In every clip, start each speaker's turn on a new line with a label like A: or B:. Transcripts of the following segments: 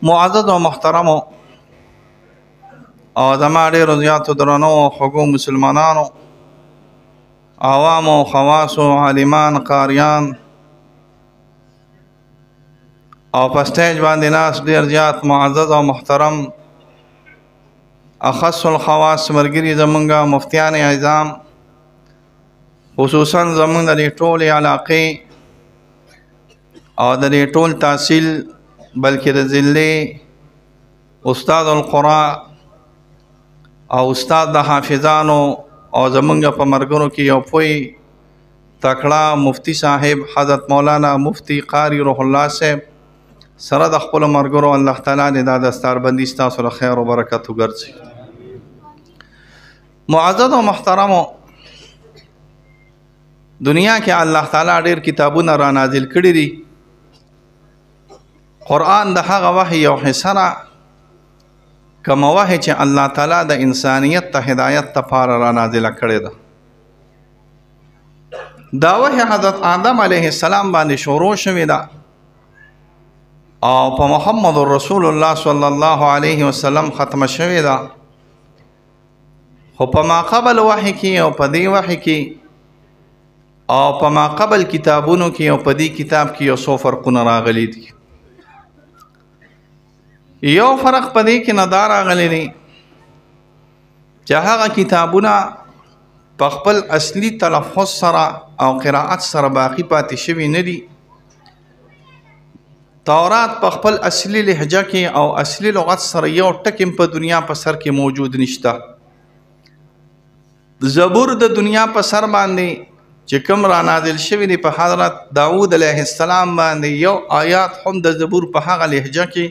A: معزز و محترم او زما ډېرو زیاتو درنو خوږو مسلمانانو، عوامو، خواصو، عالمان، قاریان او په سټیج باندې ناست ډېر زیات معزز او محترم اخص الخواص ملګري زمونږ مفتیان اعظام، خصوصا زمونږ د دې ټولې علاقې او د دې ټول تحصیل بلکې د ضلع استاد القرآن او استاد د حافظانو او زمونږ په مرګونو کې یو پوی تکړه مفتی صاحب حضرت مولانا مفتی قاری روح الله صاحب سره د خپلو مرګرو الله تعالی دې دا دستاربندي ستاسو له خیر او برکت وګرځي. معزز او محترمو، دنیا کې الله تعالی ډېر کتابونه را نازل کړي دي. قرآن د هغه وحی یو حصه ده، کومه وحی چې الله تعالی د انسانیت ته هدایت لپاره را نازله کړې ده. دا وحی حضرت آدم علیه السلام باندې شروع شوې ده او په محمد رسول الله صلی الله علیه وسلم ختمه شوې ده. خو په ما قبل وحی کې او په دې وحی کې او په ما قبل کتابونو کې او په دې کتاب کې یو څو فرقونه راغلي دي. یو فرق په دې کې نه دا راغلی دی چې هغه کتابونه په خپل اصلي تلفظ سره او قرائت سره باقي پاتې شوي نه دي. تورات په خپل اصلي لهجه کې او اصلي لغت سره یو ټکی په دنیا په سر کې موجود نشته. زبور د دنیا په سر باندې چې کوم را نازل شوی دی په حضرت داود علیه السلام باندې یو آیات هم د زبور په هغه لهجه کې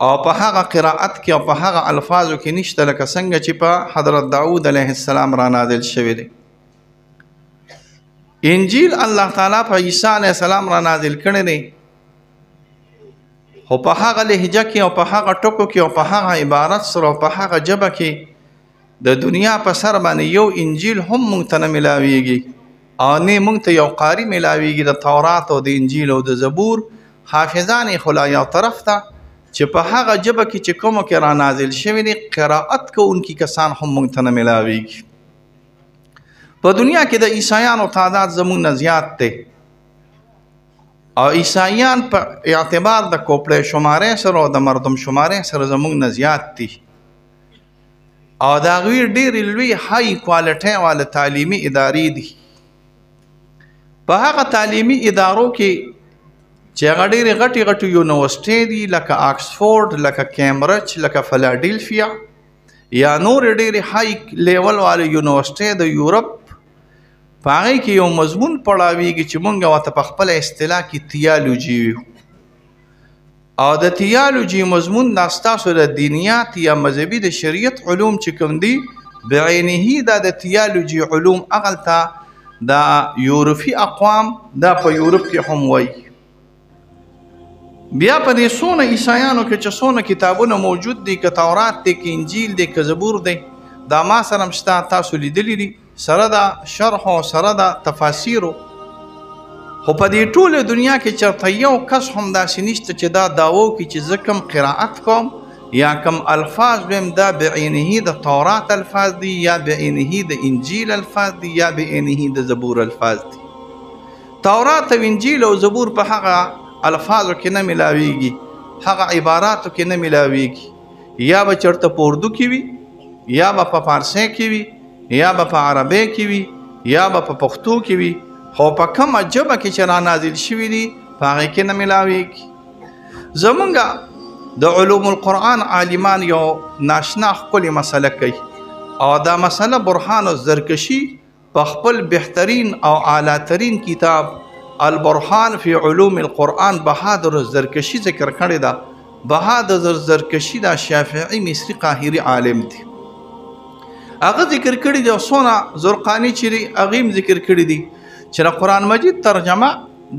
A: او په هغه قرائت کې او په هغه الفاظو کې نشته لکه څنګه چې په حضرت داود علیه السلام را نازل شوی دی. انجیل الله تعالی په عیسی علیه السلام را نازل کړی دی، خو په هغه لهجه کې او په هغه ټکو کې او په هغه عبارت سره او په هغه ژبه کې د دنیا په سر باندې یو انجیل هم مونږ ته نه ملاویږي او نه مونږ ته یو قاری ملاویږي د تورات او د انجیل او د زبور. حافظان یې خو لا یو طرف ته چې په هغه ژبه کې چې کومو کې را نازل شوي دي قرائت کوونکي کسان هم مونږ ته نه ملاویږي. په دنیا کې د عیسایانو تعداد زمونږ نه زیات دی او عیسایان په اعتبار د کوپړې شمارې سره او د مردم شمارې سره زمونږ نه زیات دي او د هغوی ډېرې لوی های کوالټۍ واله تعلیمي ادارې دي. په هغه تعلیمي ادارو کې چې هغه ډېرې غټې غټې یونیورسټۍ دي لکه آکسفورډ، لکه کیمبرج، لکه فلادلفیا یا نورې ډېرې های لیول واله یونیورسټۍ د یورپ، په هغې کې یو مضمون پړاویږي چې مونږ ورته په خپله اصطلاح کې تیالوجي ویو او د تیالوجي مضمون دا ستاسو د دینیات یا مذهبي د شریعت علوم چې کوم دي بعینه دا د تیالوجي علوم هغلته دا یورپي اقوام دا په یورپ کې هم وایي. بیا په دې څونه عیسایانو کې چې څونه کتابونه موجود دي، که تورات دی، که انجیل دی، که زبور دی، دا ما سره هم شته، تاسو لیدلی دي سره د شرح او سره د تفاسیرو. خو په دې ټوله دنیا کې چېرته یو کس هم داسې نشته چې دا دعوه وکړي چې زه کوم قرائت کوم یا کوم الفاظ ویم دا بعینه د تورات الفاظ دي یا بعینه د انجیل الفاظ دي یا بعینه د زبور الفاظ دي. تورات او انجیل او زبور په هغه الفاظو کې نه ملاویږي، هغه عباراتو کې نه ملاویږي، یا به چېرته په اردو کې وي یا به په فارسی کې وي یا به په عربی کې وي یا به په پښتو کې وي، خو په کومه ژبه کې چې را نازل شوي دي په هغې کې نه ملاویږي. زمونږ د علوم القرآن عالمان یو ناشنا ښکلې مسله کوي او دا مسله برهان الزرکشي په خپل بهترین او اعلیترین کتاب البرهان فی علوم القرآن بهادر الزرکشي ذکر کړی ده. بهادر الزرکشي دا شافعي مصري قاهري عالم دی، هغه ذکر کړی دی او څونه زرقاني چې دی هغې هم ذکر کړي دي چې د قرآن مجید ترجمه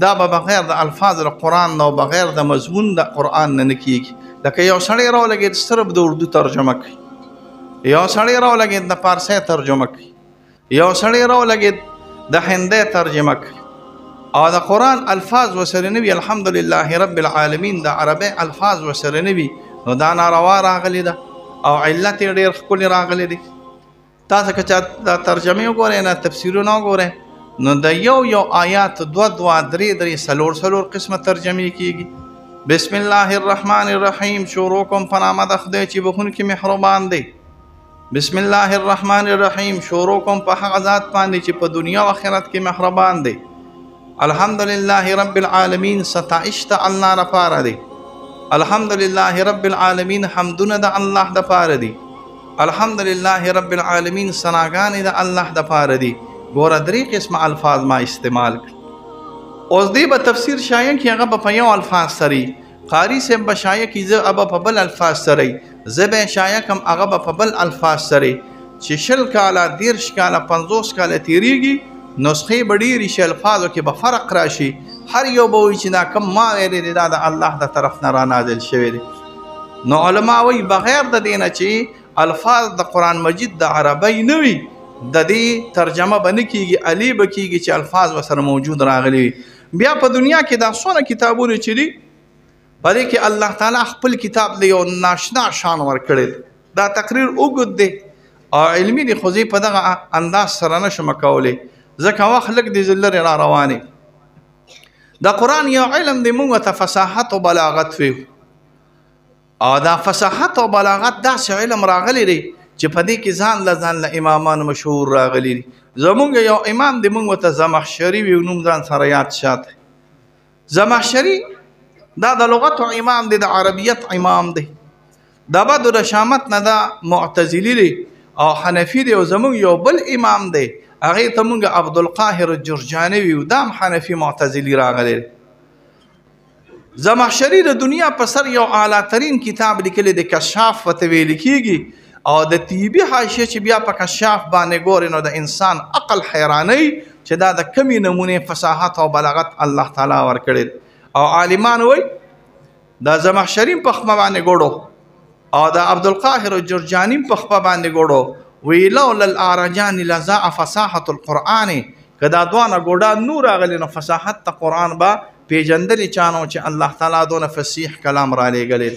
A: دا به بغیر د الفاظ د قرآن نه او بغیر د مضمون د قرآن نه کیږي. لکه یو سړی راولګېد صرف د اردو ترجمه کوي، یو سړی راولګېد د فارسی ترجمه کوي، یو سړی راولګېد د هندۍ ترجمه کوي، او د قرآن الفاظ ورسره نه وي الحمدلله رب العالمین د عربی الفاظ ورسره نه وي نو دا ناروا راغلی ده او علت یې ډېر ښکلي راغلی دی. تاسو که چا دا ترجمې وګورئ نه تفسیرونه وګورئ نو د یو آیات دوه درې څلور قسمه ترجمې کیږي. بسم الله الرحمن الرحیم شروع کوم په نامه د خدای چې بخونکي مهربان دی. بسم الله الرحمن الرحیم شروع کوم په هغه ذات باندې چې په دنیا او آخرت کې مهربان دی. الحمدلله رب العالمین ستایش د الله لپاره دی. الحمدلله رب العالمین حمدونه د الله دپاره دي. الحمدلله رب العالمین ثناګانې د الله دپاره دي. ګوره 3 قسمه الفاظ ما استعمال کړ. اوس دې به تفسیر شایع کړي هغه به په یو الفاظ سره قاری صاحب به شایع کړي زه به په بل الفاظ سره زه به شایع کړم هغه به په بل الفاظ سره چې 20 کاله 30 کاله 50 کاله تیریږي نسخې به ډېرې شي الفاظو کې به فرق راشي هر یو به وایي چې دا کم ما ویلی دی دا د الله د طرف نه رانازل شوی دی. نو علما وایي بغیر د دې نه چې الفاظ د قرآن مجید د عربی نه وي د دې ترجمه به نه کېږي علي به کېږي چې الفاظ ورسره موجود راغلي وي. بیا په دنیا کې دا څونه کتابونه چې دي په دې کې الله تعالی خپل کتاب له یو ناشنا شان ورکړی دی. دا تقریر اوږد دی او علمي دی خو زه په دغه انداز سره نشم کولی ځکه وخت لږ دی زه لرې را روانې. د قرآن یو علم دی موږ ته فصاحت او بلاغت ویو او دا فصاحت او بلاغت داسې علم راغلی دی چې په دې کې ځان له امامان مشهور راغلی دي. زمونږ یو امام دی موږ ته زمخشري ویو نوم ځان سره یاد شاته. زمخشري دا د لغتو امام دی د عربیت امام دی. د بدو د شامت نه دا معتزلي دی او حنفي دی او زمونږ یو بل امام دی هغې ته مونږ عبدالقاهر الجرجاني ویو دا هم حنفي معتزلي راغلی دی. زمخشري د دنیا په سر یو اعلیترین کتاب لیکلی د کشاف ورته ویل کېږي او د طیبي حاشیه چې بیا په کشاف باندې ګورې نو د انسان عقل حیرانوي چې دا د کمې نمونې فصاحت او بلاغت الله تعالی ورکړی او عالمان وایي د زمخشري په خپه باندې ګوړو او د عبدالقاهر الجرجاني په خپه باندې ګوړو وی لولا الاعرجان لزاع فصاحت القرآن که دا دوانه ګوډان نور راغلی نو فصاحت د قرآن به پیژندلی چانو چې الله تعالی دونه فصیح کلام را لیږلی.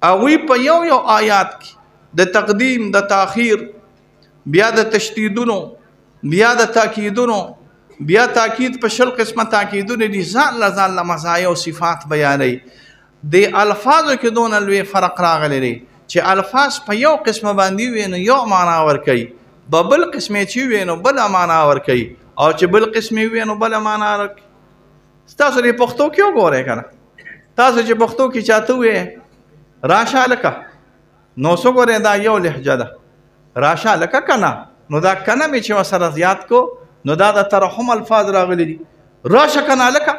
A: هغوی په یو آیات کې د تقدیم د تاخیر بیا د تشدیدونو بیا د تاکیدونو بیا تاکید په 20 قسمه تاکیدونه دي ځان له مزایا او صفات بیانوي. د الفاظو کې دونه لوی فرق راغلی دی چې الفاظ په یو قسمه باندې وي نو یو معنا ورکوي په بل قسمې چې وي نو بله معنا ورکوي او چې بل قسمې وي نو بله معنا ورکوي. تاسو د پښتو کې وګورئ که نه تاسو چې پښتو کې چاته ووایې راشه لکه نو څه ګورئ دا یو لهجه ده راشه لکه که نه نو دا که نه مې چې ورسره زیات کو نو دا د ترحم الفاظ راغلي دي. راشه که نه لکه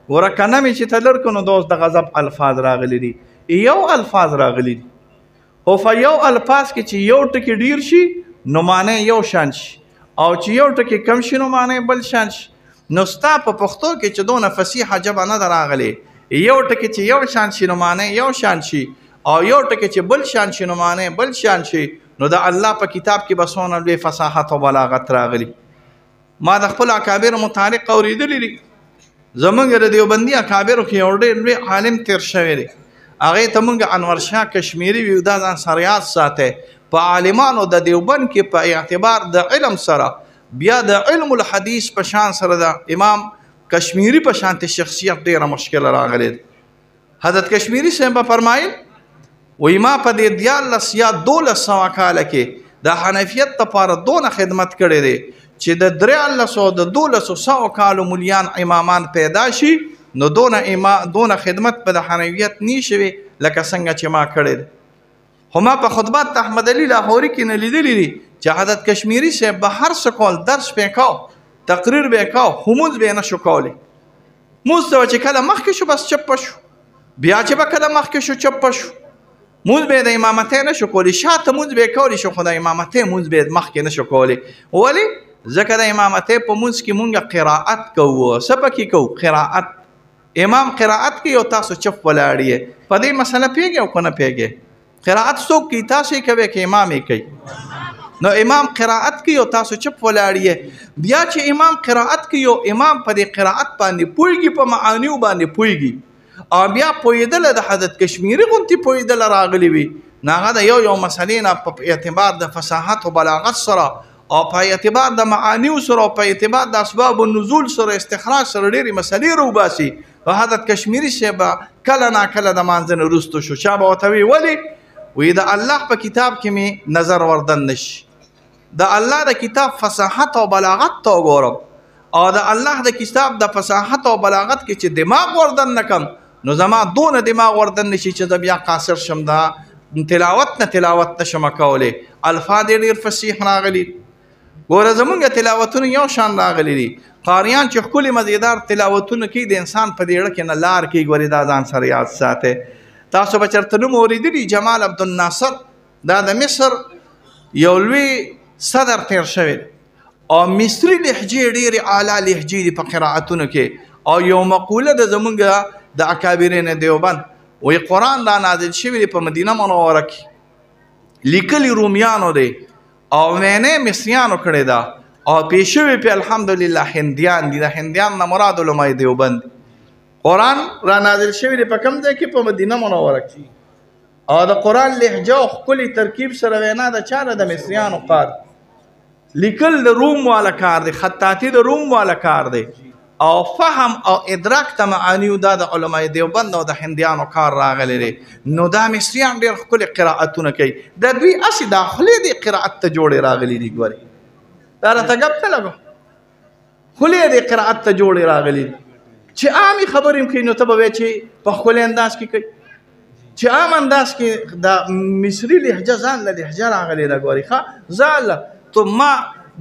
A: ګوره که نه مې چې ته لر کړو نو دا اوس د غضب الفاظ راغلي دي. یو الفاظ راغلي دي او په یو الفاظ کې چې یو ټکي ډیر شي نو معنی یو شان شي او چې یو ټکي کم شي نو معنی بل شان شي. نو ستا په پښتو کې چې دونه فصیحه ژبه نه ده راغلې یو ټکي چې یو شان شي نو معنی یو شان شي او یو ټکي چې بل شان شي نو معنی بل شان شي نو د الله په کتاب کې به څونه لوی فصاحت او بلاغت راغلي. ما د خپل اکابرو متعلق اورېدلی دي زمونږ د دیوبندي اکابرو کې یو ډېر لوی عالم تېر شوی دی هغې ته مونږ انورشاه کشمیري ویو دا ځان سره یاد ساتئ. په عالمانو د دیوبند کې په اعتبار د علم سره بیا د علم الحدیث په شان سره د امام کشمیري په شانتې شخصیت ډېره مشکله راغلی دی. حضرت کشمیري صاحب به فرمایل وایي ما په دې 11 یا 1200 کاله کې د حنفیت لپاره دونه خدمت کړی دی چې د 1300 او د 1200 کالو مولیان امامان پیدا شي نو دونه خدمت په د حنفیت نی شوي لکه څنګه چې ما کړی دی. خو ما په خطبات احمد علي لاهوري کې نه لیدلی دي چې حضرت کشمیري صاحب به هر څه کول درس به یې کو تقریر به یې کو خو مونځ به یې نه شو کولی. مونځ ته چې کله مخکې شو بس چپه شو بیا چې به کله مخکې شو چپه شو مونځ به یې د امامتۍ نه شو کولی شاته مونځ به یې کولی شو خو د امامتۍ مونځ به یې مخکې نه شو کولی. ولې ځکه د امامتۍ په مونځ کې مونږ قرائت کوو. څه پکې کوو؟ قرائت. امام قرائت کوي او تاسو چپ ولاړ یې. په دې مسله پوهېږئ او که نه پوهېږئ؟ قرائت څوک کوي؟ تاسو یې کوئ که امام یې کوي؟ نو امام قرائت کوي او تاسو چپ ولاړی بیا چې امام قرائت کوي او امام په دې قرائت باندې پويږي په معانیو باندې پويږي او بیا پویدل د حضرت کشمیری غونتی پویدل راغلی وي ناغه د یو مسلې نه په اعتبار د فصاحت او بلاغت سره او په اعتبار د معانیو سره او په اعتبار د اسباب النزول سره استخراج سره ډېرې مسلې روباسي او حضرت کشمیری شیبه کله نا کله د مانځنه وروسته شو چا به ورته وی وی د الله په کتاب کې مې نظر وردن نشي د الله د کتاب فصاحت او بلاغت ته وګورم او د الله د کتاب د فصاحت او بلاغت کې چې دماغ وردن نکم نو زما دونه دماغ وردن نشي چې زه بیا قاصر شم دا تلاوت نشم کولی الفاظ ډېر فصیح راغلي ګوره زمونږ تلاوتونه یو شان راغلي دي قاریان چې ښکلي مزیدار تلاوتونه کوي د انسان په دېړه کې نه لار کوي ګورې دا ځان سره یاد ساتئ تاسو به چېرته نوم اورېدلي جمال عبدالناصر دا د مصر یو لوی صدر تیر شوی او مصري لهجې ډېرې اعلی لهجې دي په قرائتونو کې او یو مقوله د زمونږ د اکابرین دیوبند وی قرآن دا نازل شوی دی په مدینه منوره کې لیکلي رومیانو دی او وینې مصریانو کړې ده او پېښ شوي پې الحمدلله هندیان دي د هندیان نه مراد علمای دیوبند قرآن را نازل شوی دی په کوم ځای کې په مدینه منوره کې او د قرآن لهجه او ښکلي ترکیب سره وینا د چا د مصریانو کار لیکل د روم والا کار دی خطاطي د روم والا کار دی او فهم او ادراک ته معانیو دا د علمای دیوبند او د هندیانو کار راغلی دی نو دا مصریان ډېر ښکلي قرائتونه کوي د دوی هسې داخلې د قرائت ته جوړې راغلي دي ګورې دا راته ګپ ته لګو خولې د قرائت ته جوړې راغلي دي چې عامې خبرې کوي نو ته به وایې چې په ښکلي انداز کې کوي چې عام انداز کې د مصري لهجه ځان له لهجه راغلې ده ګورې ښه ځان تو ما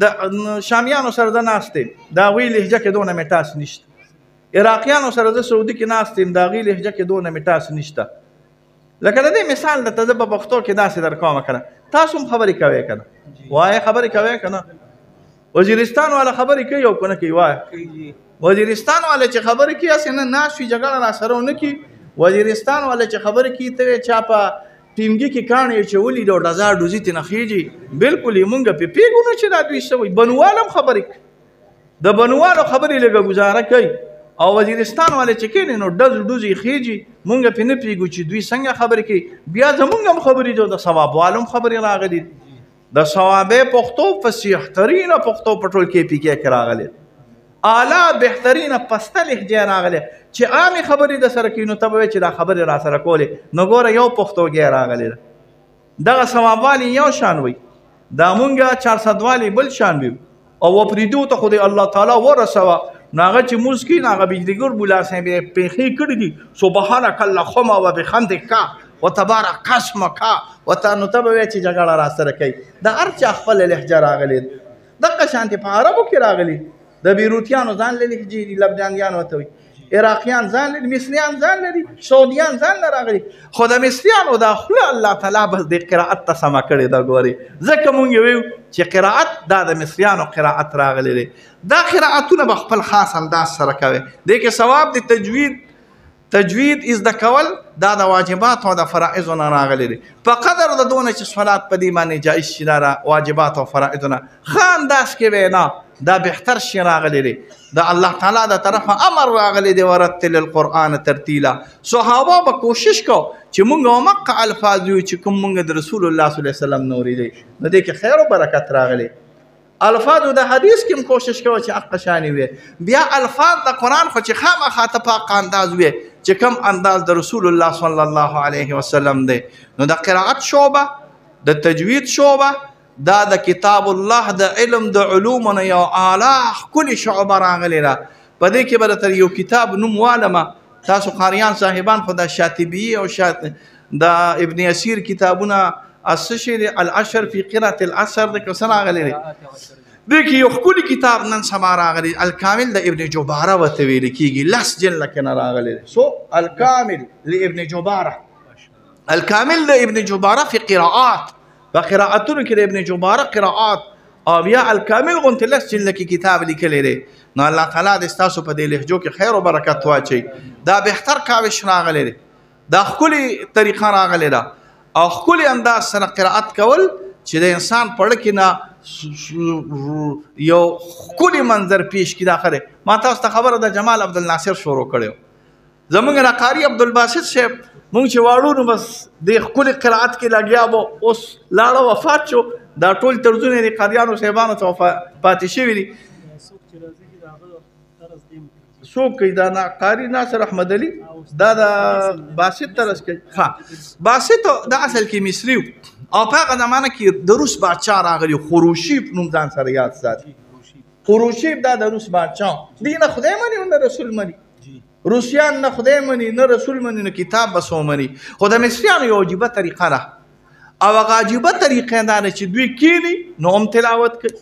A: د شامیانو سره زه ناست یم د هغوی لهجه کې دونه مې ټاس نشته عراقیانو سره زه سعودي کې ناست یم د هغوی لهجه کې دونه مې ټاس نشته لکه د دې مثال درته زه په پښتو کې داسې درکومه که نه تاسو هم خبرې کوئ که نه وایې خبرې کوئ که نه وزیرستان والا خبرې کوي او که نه کوي وایه وزیرستان والا چې خبرې کوي هسې نه ناست وي جګړه راسره ونه کړي وزیرستان والا چې خبرې کوي ته وایې چا په ټینګي کې کاڼې اچولي دي او ډزا ډوزي ترې نه خېږي بلکل یې مونږ پې پوهېږو نه چې دا دوی څه وایي بنوال هم خبرې کوي د بنوالو خبرې لږه ګزاره کوي او وزیرستان والا چې کښېني نو ډز ډوز یې خېږي مونږ پې نه پوهېږو چې دوی څنګه خبرې کوي بیا زمونږ هم خبرې دي د ثواب والو هم خبرې راغلي د ثوابې پښتو فصیح ترینه پښتو په ټول KPK کې راغلي اعلی بهترینه پسته لهجه راغلی چې عامې خبرې د سره کوي نو ته به وایې چې دا خبرې را سره کولې نو ګوره یو پښتوګی راغلی ده دغه ثوابوالی یو شان وي دا مونږه 400 والی بل شان وي او وپرېدو ته خو د الله تعالی ورسوه نو هغه چې مونځ کوي نو هغه بجلیګر ملا صاحب یې پېښې کړي دي سبحانک اللهم وبحمدک وتبارک اسمک ورته نو ته به وایې چې جګړه را سره کوي د هر چا خپله لهجه راغلې دغه شانتې په عربو کې راغلي د بیروتیانو ځان له لهجې دي لبنانیان ورته وایي عراقیان ځان لري مصریان ځان لري سعودیان ځان نه راغلي خو د مصریانو دا خوله الله تعالی بس د قرائت ته سمه کړې ده ګورې ځکه مونږ یې ویو چې قرائت دا د مصریانو قرائت راغلی دی دا قرائتونه به خپل خاص انداز سره کوي دې کې ثواب د تجوید زده کول دا د واجبات او د فرائضو نه راغلی دی په قدر د دونه چې صلات په دې باندې جایز شي دا واجبات او فرائضو نه ښه انداز کې وینا دا بهتر شي راغلی دی د الله تعالی د طرفه امر راغلی دی ورتل القرآن ترتیلا صحابه به کوشش کو چې مونږ همغه الفاظ ویو چې کوم مونږ د رسول الله صلی الله علیه وسلم نه اورېدی نو دې کې خیر او برکت راغلی الفاظ د حدیث کې هم کوشش کوه چې حق شانې وي بیا الفاظ د قرآن خو چې خامخا ته په حق انداز وي چې کوم انداز د رسول الله صلی الله علیه وسلم دی نو د قرائت شعبه د تجوید شعبه دا د کتاب الله د علم د علومونه یو اعلی ښکلې شعبه راغلې ده په دې کې به درته یو کتاب نوم والمه تاسو قاریان صاحبان خو د شاطبیې او د ابن یسیر کتابونه السشر العشر فی قرأة العصر د کوم څه راغلی دی دې کې یو ښکلي کتاب نن سبا راغلی الکامل د ابن جباره ورته ویل کېږي لس جلده کې نه راغلی دی سو الکامل لابن جباره الکامل د ابن جباره فی قراءات په قراءتونو کې د ابن جباره قراءات او بیا الکامل غونته لس جلده کې کتاب لیکلی دی نو الله تعالی د ستاسو په دې لهجو کې خیر او برکت واچوي دا بهتر کاوش راغلی دی دا ښکلې طریقه راغلی ده او ښکلې انداز سره قرائت کول چې د انسان پړه کې نه یو ښکلی منظر پیش کړي. دا خره ما تاسو ته خبره ده جمال عبدالناصر شروع کړی و. زمونږ نه قاري عبدالباسط صاحب مونږ چې واړو نو بس د ښکلي قرائت کې لګیا به، اوس لاړه وفات شو. دا ټول طرزونه د قاریانو صاحبانو ته پاتې شوي دي. څوک کوي دا قاري ناصر احمد علي، دا د باسط طرز کوي. ها باسط دا اصل کې مصري و او په هغه زمانه کې د روس بادشاه راغلی خروشیف نوم ځان سره یاد ساتي. خروشیف دا د روس بادشاه دی، نه خدای مني نه رسول مني. روسیان نه خدای مني نه رسول مني نه کتاب بسو مني. خو د مصریانو یو عجیبه طریقه ده او هغه عجیبه طریقه دا ده چې دوی کینی نو هم تلاوت کوي،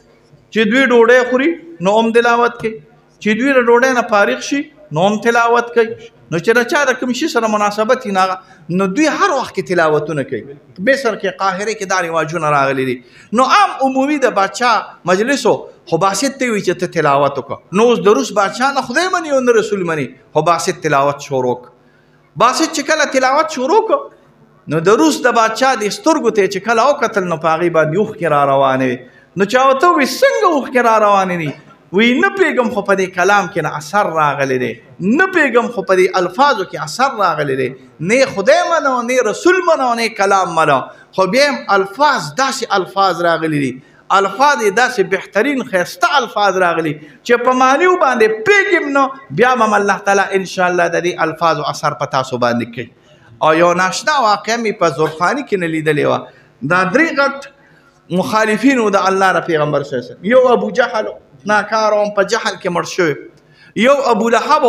A: چې دوی ډوډۍ خوري نو هم تلاوت کوي، چې دوی له ډوډۍ نه فارغ شي نو هم تلاوت کوي. نو چې د چا د کوم شي سره مناسبت وي نو دوی هر وخت کې تلاوتونه کوي. مصر کې قاهره کې دا رواجونه راغلي دي. نو عام عمومي د بادشاه مجلسو خو باسط ته وي چې ته تلاوت وکړه. نو اوس د روس بادشاه نه خدای مني او نه رسول مني، خو باسط تلاوت شروع کړ. باسط چې کله تلاوت شروع کړ نو د روس د بادشاه د سترګو ته چې کله وکتل نو په هغې باندې اوښکې را روانې وې. نو چا ورته وویل څنګه اوښکې را روانې دي؟ وی نه پیږم خو په دې کلام کې نه اثر راغلی دی، نه پیږم خو په دې الفاظو کې اثر راغلی دی، نه خدای منو نه رسول منو نه کلام منو، خو بیا هم الفاظ داسې الفاظ راغلی دي، الفاظ یې داسې بهترین ښایسته الفاظ راغلي چې په معنیو باندې پیږم نو بیا به الله تعالی انشاءالله د دې الفاظو اثر په تاسو باندې کوي. او یو ناشنا واقعه مې په زورخاني کې نه لیدلې وه. دا درې غټ مخالفینو د الله د پیغمبر صلی الله علیه وسلم، یو ابو جهل ناکار هم په جهل کې مړ شوی، یو ابو لهب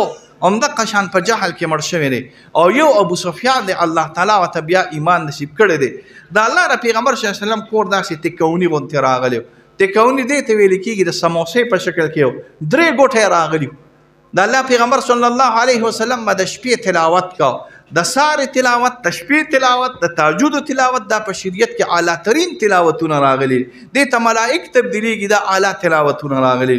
A: هم دقه شان په جهل کې مړ شوی دی، او یو ابو سفیان دی الله تعالی ورته بیا ایمان نصیب کړی دی. د الله د پیغمبر صلی الله علیه وسلم کور داسې تکوني غوندې راغلی و. تکوني دې ته ویل کېږي د سموسې په شکل کې و، درې ګوټې راغلي و. د الله پیغمبر صلی الله علیه وسلم به د شپې تلاوت کا، د سارې تلاوت، د شپې تلاوت، د تهجد تلاوت، دا په شریعت کې اعلی ترین تلاوتونه راغلي دي. ته ملائک تبدیلیږي، دا اعلی تلاوتونه راغلي.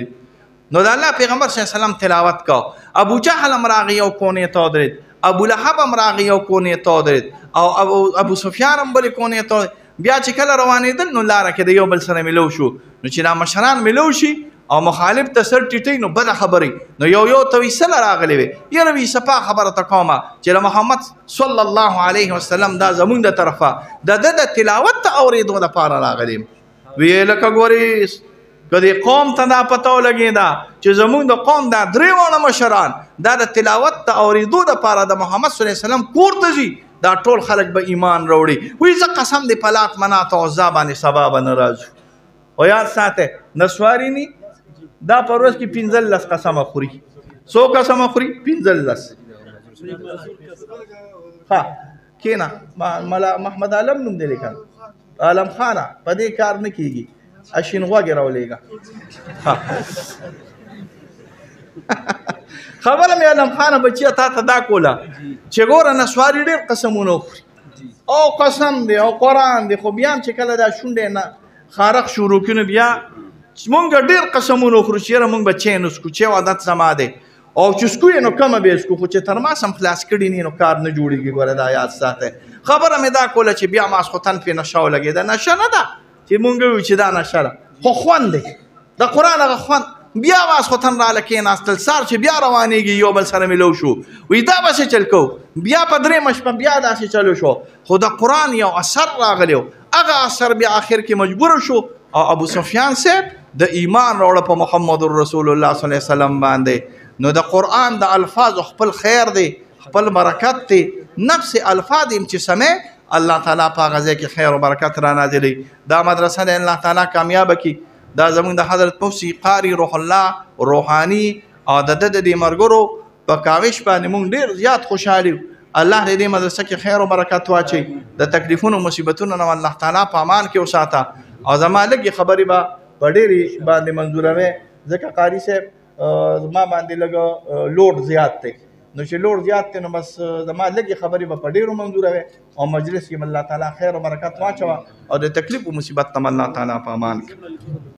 A: نو د الله پیغمبر صلی الله علیه وسلم تلاوت کا. ابو جهل هم راغی او کونې ته ودرېد، ابو لهب هم راغی او کونې ته ودرېد، او ابو سفیان هم بلې کونې ته ودرېد. بیا چې کله روانېدل نو لاره کې د یو بل سره ملو شو. نو چې دا مشران ملو شي او مخالف ته سر ټیټوي نو بده خبرې. نو یو ته وایي څه له راغلې وې؟ یاره وایي صفا خبره ته کومه چې د محمد صلی الله علیه وسلم دا زمونږ د طرفه د ده د تلاوت ته اورېدو دپاره راغلی. ویې لکه ګورې که دې قوم ته دا پته ولګېده چې زمونږ د قوم دا درې واړه مشران دا د تلاوت ته اورېدو دپاره د محمد صلی الله علیه وسلم کور ته ځي، دا ټول خلک به ایمان راوړي. وایي زه قسم دې په لات منات او عزا باندې سبا به نه راځو. او یاد ساته نسواري ني دا په ورځ کې 15 قسمه خوري. څو قسمه خوري؟ 15. ها کینا ملا محمد عالم نوم دی لیکل، عالم خانه په دې کار نه کیږي، اشین غوږ راولېږه. خبره مې عالم خانه بچیا تا ته دا کوله چې ګوره نسواري ډېر قسمونه خوري او قسم دی او قرآن دی، خو بیا چې کله دا شونډې نه خارق شروع کړو بیا مونږ ډېر قسمونه خورو چې یاره مونږ به چای نه څکو، چای عادت زما دی او چې څکو یې نو کمه به یې څکو، خو چې تر ماسم خلاص کړي نه نو کار نه جوړېږي. ګوره دا یاد ساته. خبره مې دا کوله چې بیا ماسخوتن پرې نشه ولګېده. نشه نه ده چې مونږ وایو چې دا نشه ده، خو خوند دی د قرآن هغه خوند. بیا ماسخوتن راله کېناستل، سار چې بیا روانېږي یو بل سره ملو شو، وایي دا به څه چل کوو، بیا په درېیمه شپه بیا داسې چلو شو. خو د قرآن یو اثر راغلی و، هغه اثر بیا آخر کې مجبور شو او ابو سفیان صاحب د ایمان راوړه په محمد رسول الله صلی الله علیه وسلم باندې. نو د قرآن د الفاظ خپل خیر دی، خپل برکت دی. نفس الفاظ چې سمې الله تعالی په هغه ځای کې خیر او برکت را نازلوي. دا مدرسه د الله تعالی کامیابه کړي. دا زمونږ د حضرت مفتی قاری روح الله روحاني او د ده د دې ملګرو په کاوش باندې مونږ ډېر زیات خوشحال یو. الله دې مدرسه کې خیر او برکت واچوي، د تکلیفونو مصیبتونو نه الله تعالی په امان کې وساته. او زما لږې خبرې به په ډېرې باندې منظوروي ځکه قاري صاحب زما باندې لږ لوډ زیات دی. نو چې لوډ زیات دی نو بس زما لږې خبرې به په ډېرو منظوروي او مجلس کې الله تعالی خیر او برکت واچوه او د تکلیف او مصیبت نه الله تعالی په امان کړي.